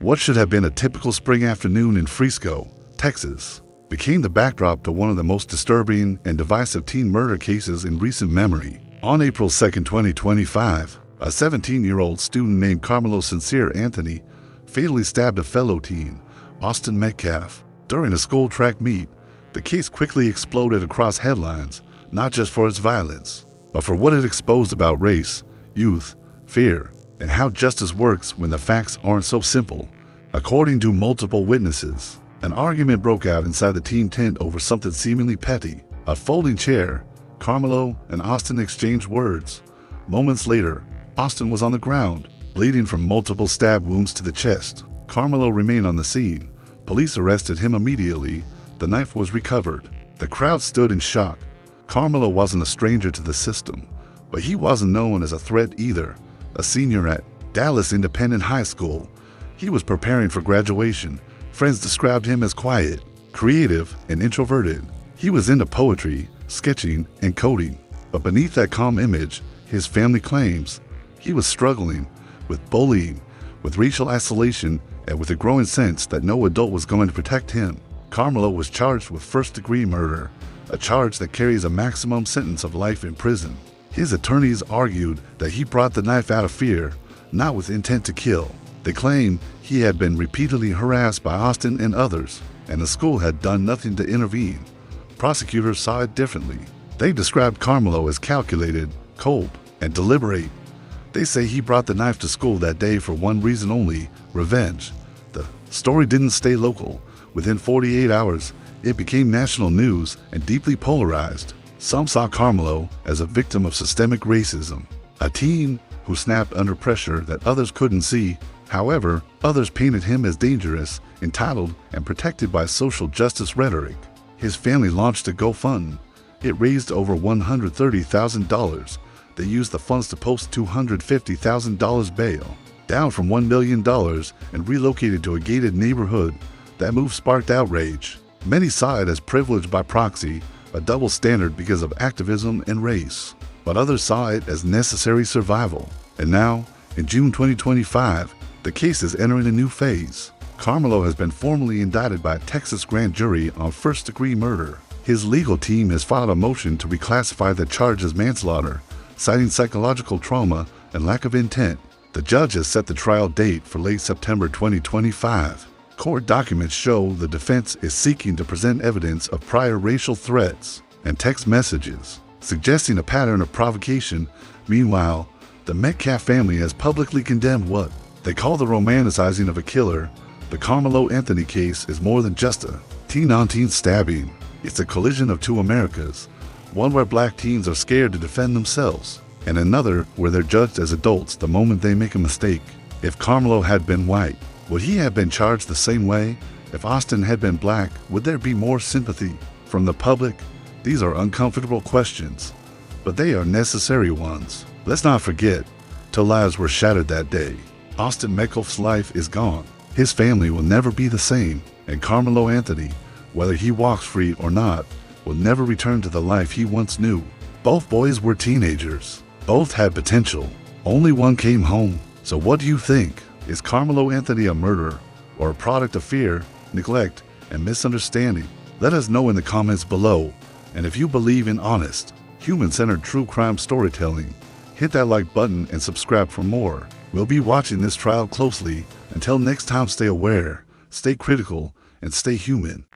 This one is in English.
What should have been a typical spring afternoon in Frisco, Texas, became the backdrop to one of the most disturbing and divisive teen murder cases in recent memory. On April 2, 2025, a 17-year-old student named Karmelo Sincere Anthony fatally stabbed a fellow teen, Austin Metcalf, during a school track meet. The case quickly exploded across headlines, not just for its violence, but for what it exposed about race, youth, fear, and how justice works when the facts aren't so simple. According to multiple witnesses, an argument broke out inside the teen tent over something seemingly petty, a folding chair. Karmelo and Austin exchanged words. Moments later, Austin was on the ground, bleeding from multiple stab wounds to the chest. Karmelo remained on the scene. Police arrested him immediately. The knife was recovered. The crowd stood in shock. Karmelo wasn't a stranger to the system, but he wasn't known as a threat either. A senior at Dallas Independent High School, he was preparing for graduation. Friends described him as quiet, creative, and introverted. He was into poetry, sketching, and coding. But beneath that calm image, his family claims he was struggling with bullying, with racial isolation, and with a growing sense that no adult was going to protect him. Karmelo was charged with first-degree murder, a charge that carries a maximum sentence of life in prison. His attorneys argued that he brought the knife out of fear, not with intent to kill. They claimed he had been repeatedly harassed by Austin and others, and the school had done nothing to intervene. Prosecutors saw it differently. They described Karmelo as calculated, cold, and deliberate. They say he brought the knife to school that day for one reason only: revenge. The story didn't stay local. Within 48 hours, it became national news and deeply polarized. Some saw Karmelo as a victim of systemic racism, a teen who snapped under pressure that others couldn't see. However, others painted him as dangerous, entitled, and protected by social justice rhetoric. His family launched a GoFundMe. It raised over $130,000. They used the funds to post $250,000 bail, down from $1 million, and relocated to a gated neighborhood. That move sparked outrage. Many saw it as privilege by proxy, a double standard because of activism and race. But others saw it as necessary survival. And now, in June 2025, the case is entering a new phase. Karmelo has been formally indicted by a Texas grand jury on first-degree murder. His legal team has filed a motion to reclassify the charge as manslaughter, citing psychological trauma and lack of intent. The judge has set the trial date for late September 2025. Court documents show the defense is seeking to present evidence of prior racial threats and text messages, suggesting a pattern of provocation. Meanwhile, the Metcalf family has publicly condemned what they call the romanticizing of a killer. The Karmelo Anthony case is more than just a teen-on-teen stabbing. It's a collision of two Americas, one where black teens are scared to defend themselves, and another where they're judged as adults the moment they make a mistake. If Karmelo had been white, would he have been charged the same way? If Austin had been black, would there be more sympathy from the public? These are uncomfortable questions, but they are necessary ones. Let's not forget, two lives were shattered that day. Austin Metcalf's life is gone. His family will never be the same, and Karmelo Anthony, whether he walks free or not, will never return to the life he once knew. Both boys were teenagers. Both had potential. Only one came home. So what do you think? Is Karmelo Anthony a murderer or a product of fear, neglect, and misunderstanding? Let us know in the comments below. And if you believe in honest, human-centered true crime storytelling, hit that like button and subscribe for more. We'll be watching this trial closely. Until next time, stay aware, stay critical, and stay human.